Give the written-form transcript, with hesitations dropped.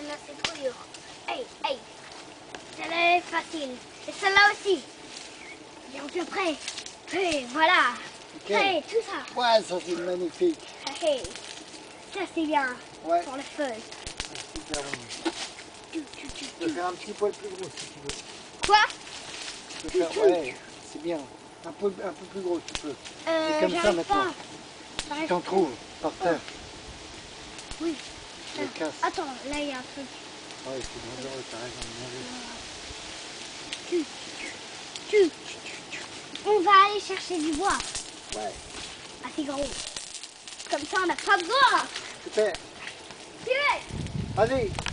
celle-là c'est trop dur. Hey, hey. Celle-là est facile. Et celle-là aussi. Donc prêt. Hey, voilà. Okay. Prêt, tout ça. Ouais, ça c'est magnifique. Hey. Ça c'est bien. Ouais. Pour le feu. Super bon. Tu peux faire un petit poil plus gros si tu veux. Quoi? Tu peux faire, ouais, c'est bien. Un peu plus gros si tu peux. C'est comme ça maintenant. Tu t'en trouves par terre. Oui. Je casse. Attends, là il y a un truc. Ouais, c'est dangereux, t'as raison. On va aller chercher du bois. Ouais. Assez gros. Comme ça on n'a pas besoin. Super. Suivez. Allez.